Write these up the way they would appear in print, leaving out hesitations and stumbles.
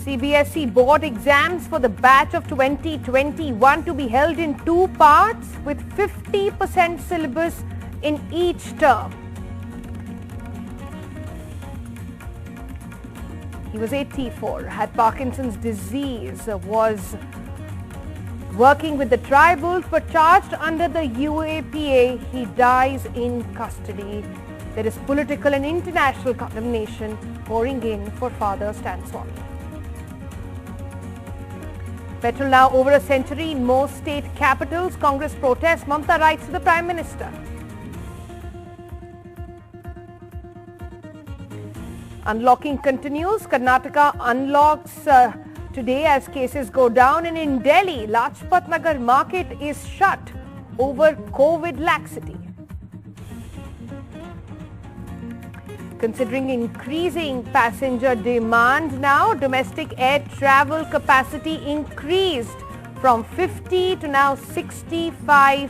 CBSE board exams for the batch of 2021 to be held in 2 parts with 50% syllabus in each term. He was 84, had Parkinson's disease, was working with the tribals but charged under the UAPA. He dies in custody. There is political and international condemnation pouring in for Father Stan Swami. Petrol now over a century in most state capitals. Congress protests. Mamata writes to the Prime Minister. Unlocking continues. Karnataka unlocks today as cases go down, and in Delhi, Lajpat Nagar market is shut over COVID laxity. Considering increasing passenger demand now, domestic air travel capacity increased from 50 to now 65%.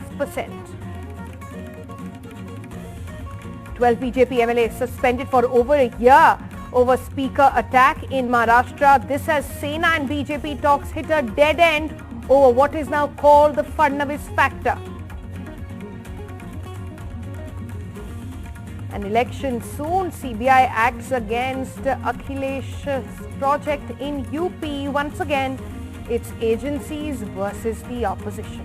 12 BJP MLAs suspended for over a year over speaker attack in Maharashtra. This as Sena and BJP talks hit a dead end over what is now called the Fadnavis factor. An election soon. CBI acts against Akhilesh's project in UP. Once again, it's agencies versus the opposition.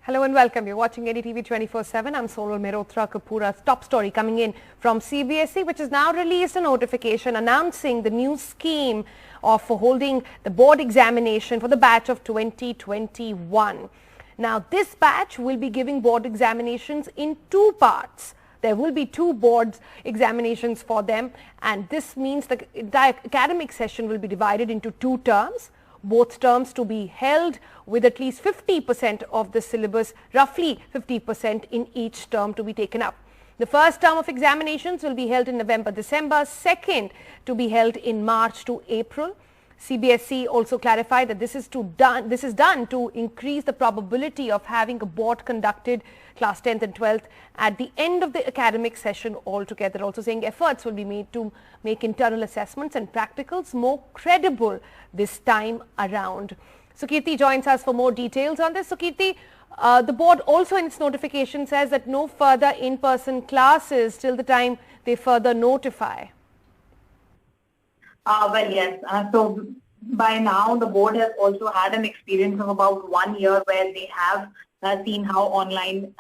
Hello and welcome. You're watching NDTV 24/7. I'm Sonal Mehrotra Kapoor's top story coming in from CBSE, which has now released a notification announcing the new scheme of holding the board examination for the batch of 2021. Now, this batch will be giving board examinations in 2 parts. There will be 2 board examinations for them, and this means the entire academic session will be divided into 2 terms. Both terms to be held with at least 50% of the syllabus, roughly 50% in each term to be taken up. The first term of examinations will be held in November-December, second to be held in March to April. CBSE also clarified that this is done to increase the probability of having a board conducted class 10th and 12th at the end of the academic session altogether. Also saying efforts will be made to make internal assessments and practicals more credible this time around. Sukirti joins us for more details on this. Sukirti, the board also in its notification says that no further in-person classes till the time they further notify. Well, yes. So by now, the board has also had an experience of about 1 year where they have seen how online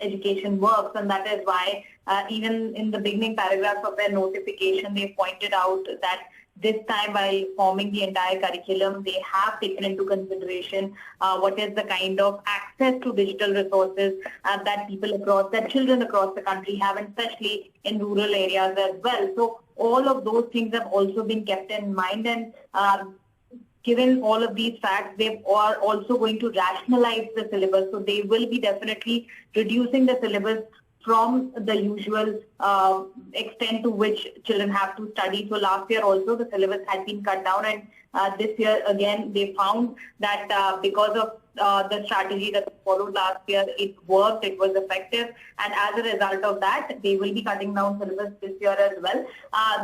education works, and that is why even in the beginning paragraphs of their notification, they pointed out that this time, while forming the entire curriculum, they have taken into consideration what is the kind of access to digital resources that children across the country have, and especially in rural areas as well. So all of those things have also been kept in mind, and given all of these facts, they are also going to rationalize the syllabus. So they will be definitely reducing the syllabus from the usual extent to which children have to study. So last year also the syllabus had been cut down, and this year again they found that because of the strategy that was followed last year, it worked, it was effective, and as a result of that, they will be cutting down syllabus this year as well.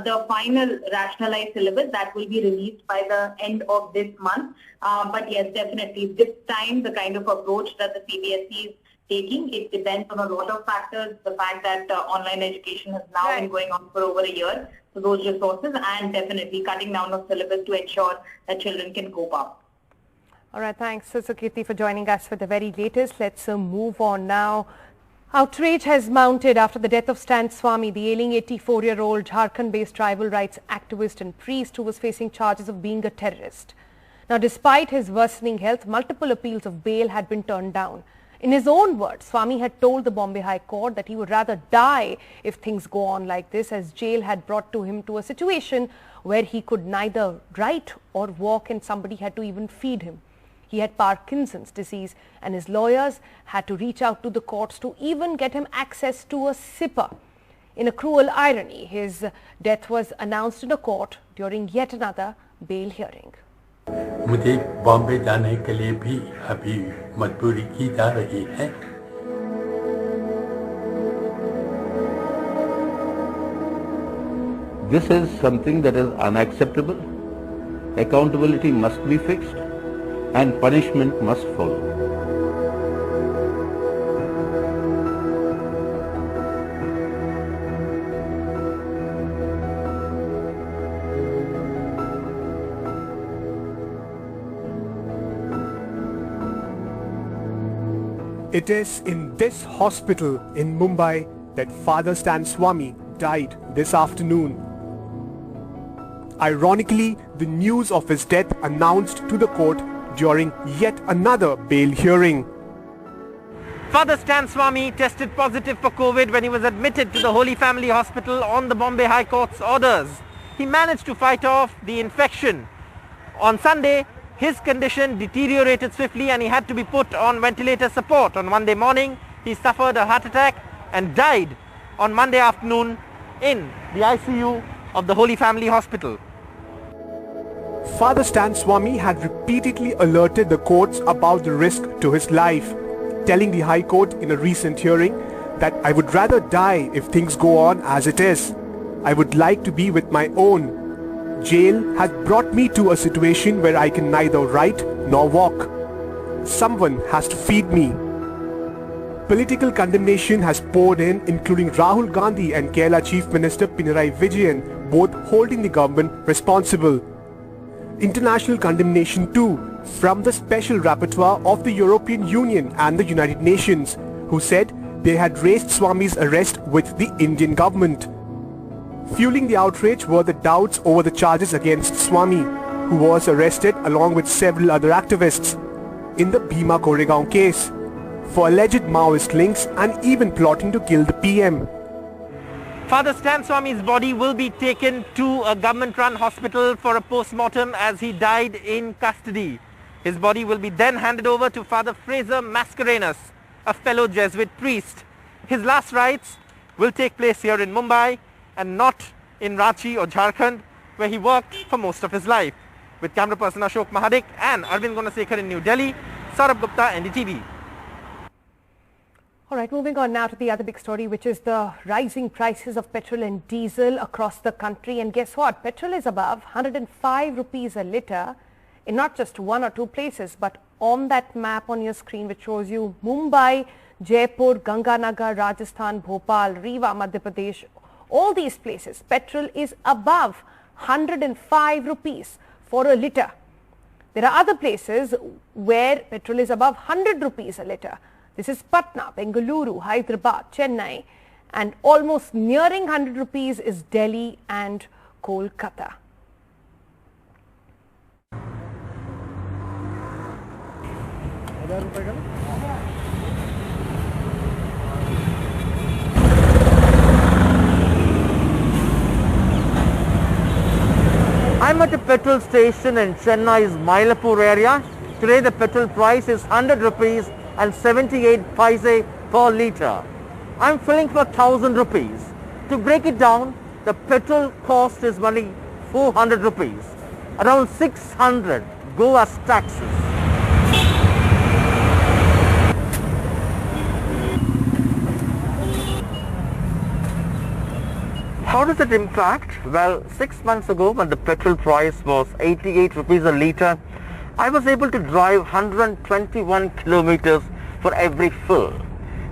The final rationalized syllabus that will be released by the end of this month. But yes, definitely this time the kind of approach that the CBSE is taking, it depends on a lot of factors. The fact that online education has now been going on for over a year, so those resources, and definitely cutting down of syllabus to ensure that children can cope up. All right, thanks Sukirti for joining us for the very latest. Let's move on now. Outrage has mounted after the death of Stan Swami, the ailing 84-year-old Jharkhand-based tribal rights activist and priest who was facing charges of being a terrorist. Now, despite his worsening health, multiple appeals of bail had been turned down. In his own words, Swami had told the Bombay High Court that he would rather die if things go on like this, as jail had brought him to a situation where he could neither write or walk, and somebody had to even feed him. He had Parkinson's disease, and his lawyers had to reach out to the courts to even get him access to a sipper. In a cruel irony, his death was announced in a court during yet another bail hearing. मुझे बॉम्बे जाने के लिए भी अभी मजबूरी की जा रही है। This is something that is unacceptable. Accountability must be fixed and punishment must follow. It is in this hospital in Mumbai that Father Stan Swami died this afternoon. Ironically, the news of his death announced to the court during yet another bail hearing. Father Stan Swami tested positive for COVID when he was admitted to the Holy Family Hospital on the Bombay High Court's orders. He managed to fight off the infection. On Sunday, his condition deteriorated swiftly and he had to be put on ventilator support. On Monday morning, he suffered a heart attack and died on Monday afternoon in the ICU of the Holy Family Hospital. Father Stan Swami had repeatedly alerted the courts about the risk to his life, telling the High Court in a recent hearing that I would rather die if things go on as it is. I would like to be with my own. Jail has brought me to a situation where I can neither write nor walk. Someone has to feed me. Political condemnation has poured in, including Rahul Gandhi and Kerala Chief Minister Pinarayi Vijayan, both holding the government responsible. International condemnation too, from the special rapporteur of the European Union and the United Nations, who said they had raised Swami's arrest with the Indian government. Fueling the outrage were the doubts over the charges against Swami, who was arrested along with several other activists in the Bhima Koregaon case for alleged Maoist links and even plotting to kill the PM. Father Stan Swami's body will be taken to a government-run hospital for a post-mortem as he died in custody. His body will be then handed over to Father Fraser Mascarenhas, a fellow Jesuit priest. His last rites will take place here in Mumbai and not in Ranchi or Jharkhand, where he worked for most of his life. With camera person Ashok Mahadik and Arvind Gunasekar in New Delhi, Saurabh Gupta, NDTV. All right, moving on now to the other big story, which is the rising prices of petrol and diesel across the country. And guess what? Petrol is above 105 rupees a litre in not just one or two places, but on that map on your screen, which shows you Mumbai, Jaipur, Ganganagar, Rajasthan, Bhopal, Rewa, Madhya Pradesh, all these places, petrol is above 105 rupees for a litre. There are other places where petrol is above 100 rupees a litre. This is Patna, Bengaluru, Hyderabad, Chennai, and almost nearing 100 rupees is Delhi and Kolkata. I'm at a petrol station in Chennai's Mylapore area. Today the petrol price is 100 rupees and 78 paise per litre. I'm filling for 1000 rupees. To break it down, the petrol cost is only 400 rupees. Around 600 go as taxes. How does it impact? Well, 6 months ago when the petrol price was 88 rupees a litre, I was able to drive 121 kilometers for every fill.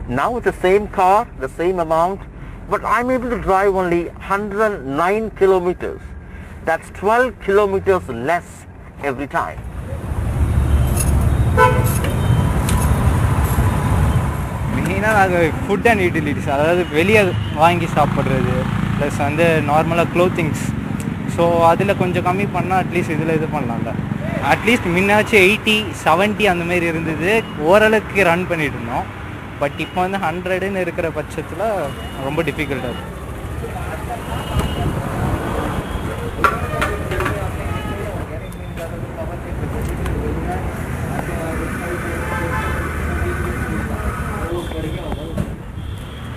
Now with the same car, the same amount, but I'm able to drive only 109 kilometers. That's 12 kilometers less every time. Food and utilities, அதாவது வெளியே வாங்கி சாப்பிட்றது plus வந்து நார்மலாக clothings. So அதில் கொஞ்சம் கம்மி பண்ணால் அட்லீஸ்ட் இதில் இது பண்ணலாம்ல. அட்லீஸ்ட் முன்னாச்சும் 80, 70 அந்த மாதிரி இருந்தது, ஓரளவுக்கு ரன் பண்ணிட்டு இருந்தோம். பட் இப்போ வந்து 100ன்னு இருக்கிற பட்சத்தில் ரொம்ப டிஃபிகல்ட்டாக இருக்குது.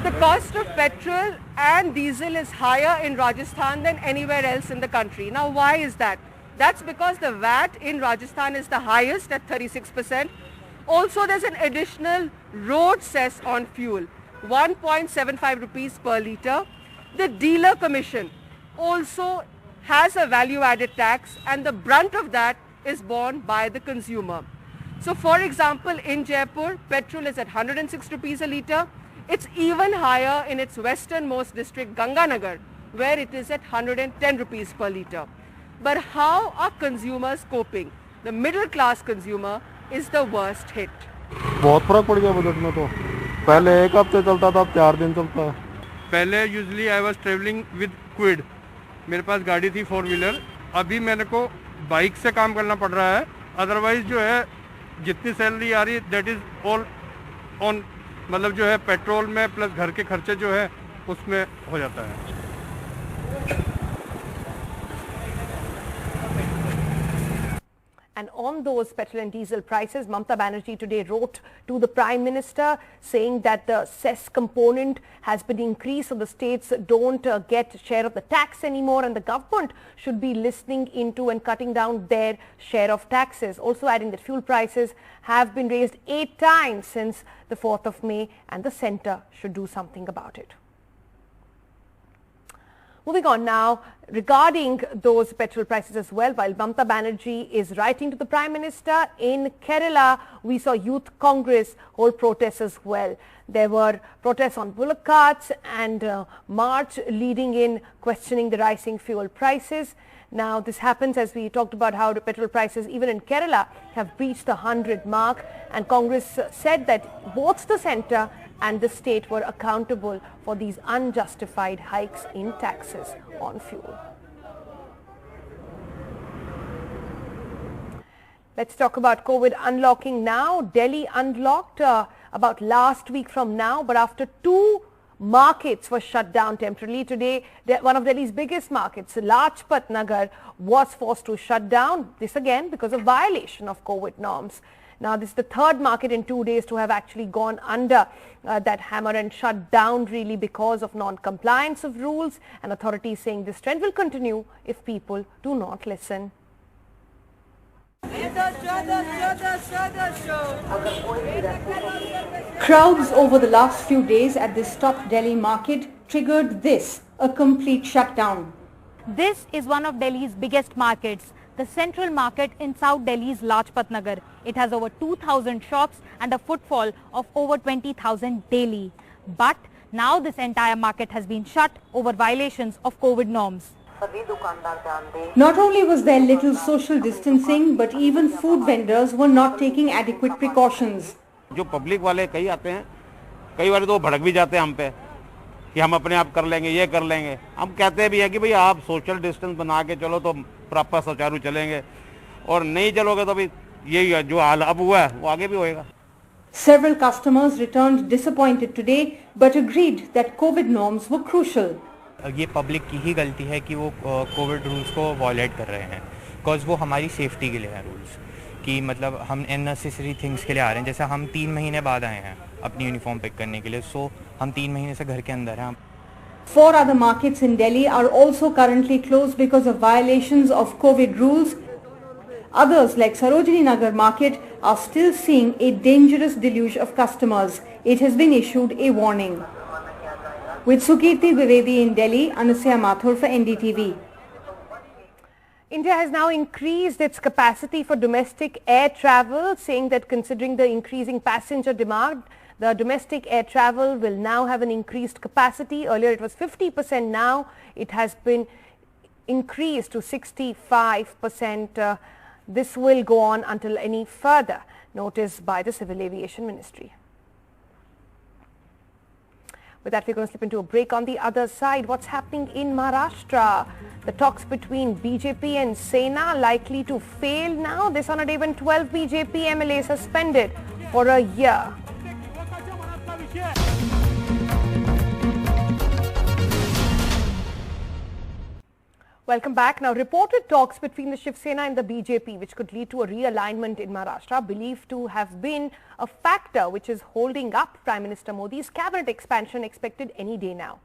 The cost of petrol and diesel is higher in Rajasthan than anywhere else in the country. Now, why is that? That's because the VAT in Rajasthan is the highest at 36%. Also, there's an additional road cess on fuel, 1.75 rupees per litre. The dealer commission also has a value-added tax, and the brunt of that is borne by the consumer. So for example, in Jaipur, petrol is at 106 rupees a litre. It's even higher in its westernmost district, Ganganagar, where it is at 110 rupees per litre. But how are consumers coping? The middle class consumer is the worst hit. बहुत फर्क पड़ गया budget में तो पहले एक हफ्ते चलता था अब 4 दिन चलता है पहले usually I was travelling with Kwid मेरे पास गाड़ी थी 4 व्हीलर अभी मेरे को बाइक से काम करना पड़ रहा है अदरवाइज जो है जितनी सैलरी आ रही है दैट इज ऑल ऑन मतलब जो है पेट्रोल में प्लस घर के खर्चे जो है उसमें हो जाता है And on those petrol and diesel prices, Mamata Banerjee today wrote to the Prime Minister saying that the cess component has been increased so the states don't get share of the tax anymore, and the government should be listening into and cutting down their share of taxes. Also adding that fuel prices have been raised 8 times since the 4th of May and the centre should do something about it. Moving on now, regarding those petrol prices as well, while Mamata Banerjee is writing to the Prime Minister, in Kerala, we saw Youth Congress hold protests as well. There were protests on bullock carts and march leading in questioning the rising fuel prices. Now, this happens as we talked about how the petrol prices even in Kerala have breached the 100 mark, and Congress said that both the centre and the state were accountable for these unjustified hikes in taxes on fuel. Let's talk about COVID unlocking now. Delhi unlocked about last week from now, but after 2 markets were shut down temporarily. Today, one of Delhi's biggest markets, Lajpat Nagar, was forced to shut down. This again because of violation of COVID norms. Now, this is the 3rd market in 2 days to have actually gone under that hammer and shut down really because of non-compliance of rules, and authorities saying this trend will continue if people do not listen. Crowds over the last few days at this top Delhi market triggered this, a complete shutdown. This is one of Delhi's biggest markets, the central market in South Delhi's Lajpat Nagar. It has over 2,000 shops and a footfall of over 20,000 daily. But now this entire market has been shut over violations of COVID norms. Not only was there little social distancing, but even food vendors were not taking adequate precautions. जो public वाले कई आते हैं, कई बार तो भड़क भी जाते हैं हम पे कि हम अपने आप कर लेंगे, ये कर लेंगे. हम कहते भी है कि भाई आप सोशल डिस्टेंस बना के चलो तो प्रॉपर सुचारू चलेंगे, और नहीं चलोगे तो भी यही जो हाल अब हुआ है वो आगे भी होएगा. Several customers returned disappointed today, but agreed that COVID norms were crucial. ये पब्लिक की ही गलती है कि वो कोविड रूल्स को वॉयलेट कर रहे हैं, बिकॉज वो हमारी सेफ्टी के लिए हैं रूल्स, कि मतलब हम अननेसेसरी थिंग्स के लिए आ रहे हैं. जैसे हम 3 महीने बाद आए हैं अपनी यूनिफॉर्म पिक करने के लिए, सो हम 3 महीने से घर के अंदर हैं. 4 other markets in Delhi are also currently closed because of violations of COVID rules. Others like Sarojini Nagar market are still seeing a dangerous deluge of customers. It has been issued a warning. With Sukirti Dwivedi in Delhi, Anusya Mathur for NDTV. India has now increased its capacity for domestic air travel, saying that considering the increasing passenger demand, the domestic air travel will now have an increased capacity. Earlier it was 50%, now it has been increased to 65%. This will go on until any further notice by the Civil Aviation Ministry. With that, we're going to slip into a break. On the other side, what's happening in Maharashtra? The talks between BJP and Sena likely to fail now. This on a day when 12 BJP MLAs suspended for a year. Welcome back. Now, reported talks between the Shiv Sena and the BJP, which could lead to a realignment in Maharashtra, believed to have been a factor which is holding up Prime Minister Modi's cabinet expansion expected any day now.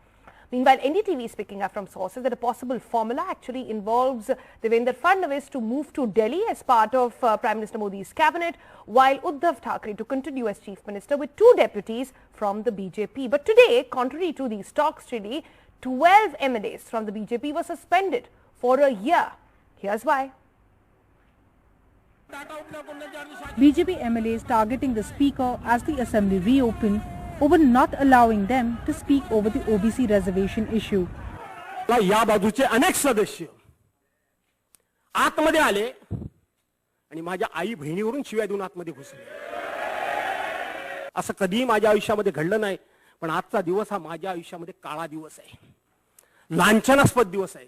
Meanwhile, NDTV is picking up from sources that a possible formula actually involves Devendra Fadnavis to move to Delhi as part of Prime Minister Modi's cabinet, while Uddhav Thackeray to continue as Chief Minister with 2 deputies from the BJP. But today, contrary to these talks, really, 12 MLAs from the BJP were suspended for a year. Here's why. BJP MLAs targeting the Speaker as the Assembly reopened over not allowing them to speak over the OBC reservation issue. या बाजूचे अनेक सदस्य आतमध्ये आले आणि माझ्या आई बहिणीवरून शिव्या देऊन आतमध्ये घुसले. असं कधीही माझ्या आयुष्यामध्ये घडलं नाही, पण आजचा दिवस हा माझ्या आयुष्यामध्ये काळा दिवस आहे, लांछनास्पद दिवस आहे.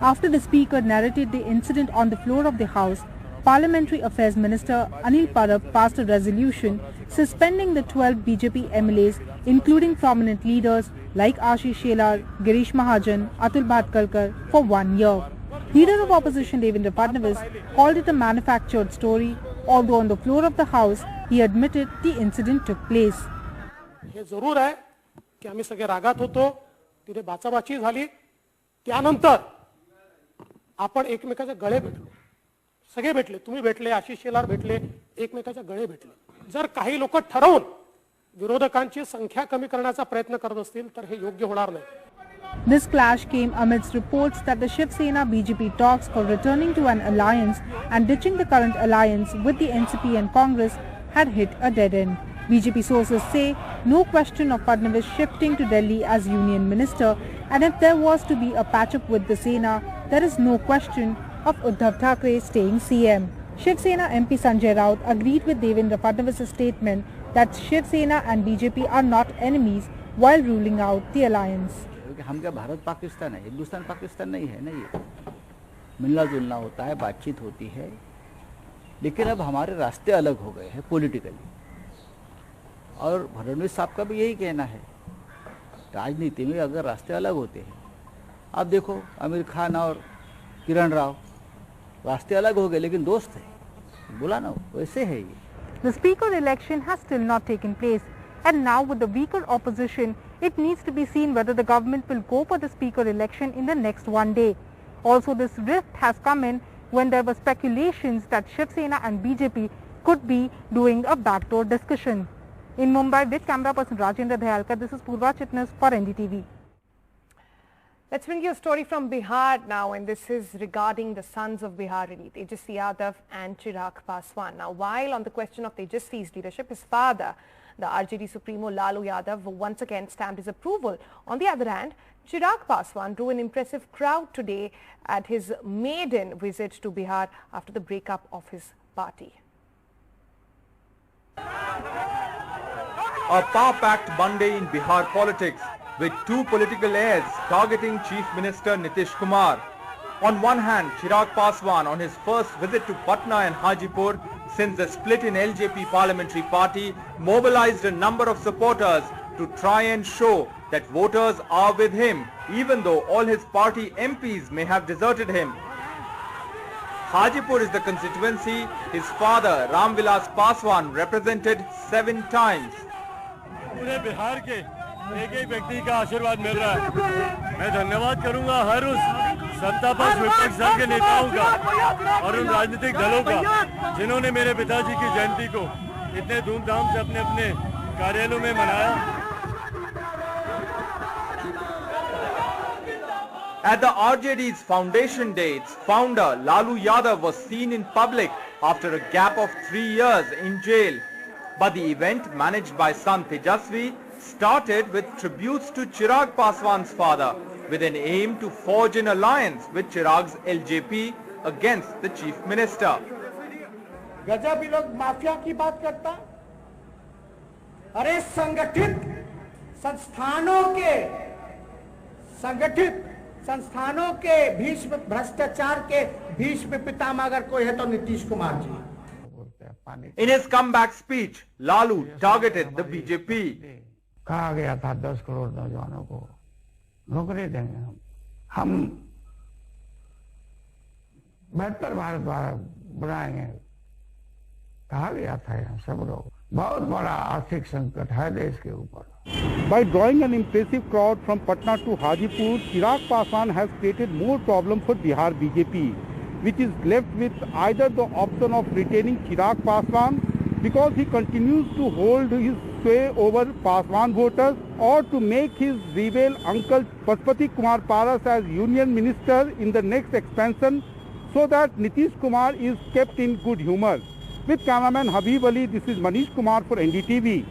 After the Speaker narrated the incident on the floor of the House, Parliamentary Affairs Minister Anil Parab passed a resolution suspending the 12 BJP MLAs, including prominent leaders like Ashish Shelar, Girish Mahajan, Atul Bhatkalkar, for 1 year. Leader of opposition Devendra Fadnavis called it a manufactured story, although on the floor of the House he admitted the incident took place. हे जरूर आहे की आम्ही सगळे रागात होतो, तिथे बाचाबाची झाली, त्यानंतर आपण एकमेकाचे गळे भेटलो, सगळे भेटले, तुम्ही भेटले, आशिष शेलार भेटले, एकमेकाचे गळे भेटले. जर काही लोक ठरवून विरोधकांची संख्या कमी करण्याचा प्रयत्न करत असतील तर हे योग्य होणार नाही. This clash came amidst reports that the Shiv Sena BJP talks for returning to an alliance and ditching the current alliance with the NCP and Congress had hit a dead end. BJP sources say no question of Fadnavis shifting to Delhi as Union Minister, and if there was to be a patch-up with the Sena, there is no question of Uddhav Thackeray staying CM. Shiv Sena MP Sanjay Raut agreed with Devendra Fadnavis' statement that Shiv Sena and BJP are not enemies while ruling out the alliance. हम क्या भारत पाकिस्तान है, हिंदुस्तान पाकिस्तान नहीं है ना. ये मिलना जुलना होता है, बातचीत होती है, लेकिन अब हमारे रास्ते अलग हो गए हैं पॉलिटिकली. और फडणवीस साहब का भी यही कहना है, राजनीति में अगर रास्ते अलग होते हैं, आप देखो आमिर खान और किरण राव रास्ते अलग हो गए लेकिन दोस्त है, बुला ना, वैसे है ये. The Speaker election has still not taken place, and now with the weaker opposition, it needs to be seen whether the government will go for the Speaker election in the next one day. Also, this rift has come in when there were speculations that Shiv Sena and BJP could be doing a backdoor discussion. In Mumbai, with camera person Rajendra Dayalkar, this is Purva Chitnis for NDTV. Let's bring you a story from Bihar now, and this is regarding the sons of Bihar elite, Tejasvi Yadav and Chirag Paswan. Now, while on the question of Tejasvi's leadership, his father, the RJD Supremo Lalu Yadav, once again stamped his approval. On the other hand, Chirag Paswan drew an impressive crowd today at his maiden visit to Bihar after the breakup of his party. A power-packed Monday in Bihar politics, with two political heirs targeting Chief Minister Nitish Kumar. On one hand, Chirag Paswan on his first visit to Patna and Hajipur since the split in LJP parliamentary party mobilized a number of supporters to try and show that voters are with him, even though all his party MPs may have deserted him. Hajipur is the constituency his father Ram Vilas Paswan represented 7 times. पूरे बिहार के एक व्यक्ति का आशीर्वाद मिल रहा है. मैं धन्यवाद करूंगा हर उस सत्तापक्ष विपक्ष दल के नेताओं का और उन राजनीतिक दलों का जिन्होंने मेरे पिताजी की जयंती को इतने धूमधाम से अपने अपने कार्यालयों में मनाया. At the RJD's foundation day, its founder Lalu Yadav was seen in public after a gap of 3 years in jail. But the event, managed by son Tejasvi, started with tributes to Chirag Paswan's father, with an aim to forge an alliance with Chirag's LJP against the chief minister. गजब लोग mafia की बात करता. अरे संगठित संस्थानों के भीष्म भ्रष्टाचार के भीष्म पितामह अगर कोई है तो Nitish Kumar ji. In his comeback speech, Lalu targeted the BJP. कहा गया था 10 करोड़ नौजवानों को नौकरी देंगे. हम बेहतर भारत बनाएंगे कहा गया था. यहाँ सब लोग बहुत बड़ा आर्थिक संकट है देश के ऊपर. By drawing an impressive crowd from Patna to Hajipur, Chirag Paswan has created more problem for Bihar BJP, which is left with either the option of retaining Chirag Paswan because he continues to hold his sway over Paswan voters or to make his rebel uncle Pashupati Kumar Paras as union minister in the next expansion so that Nitish Kumar is kept in good humor. With cameraman Habib Ali, this is Manish Kumar for NDTV.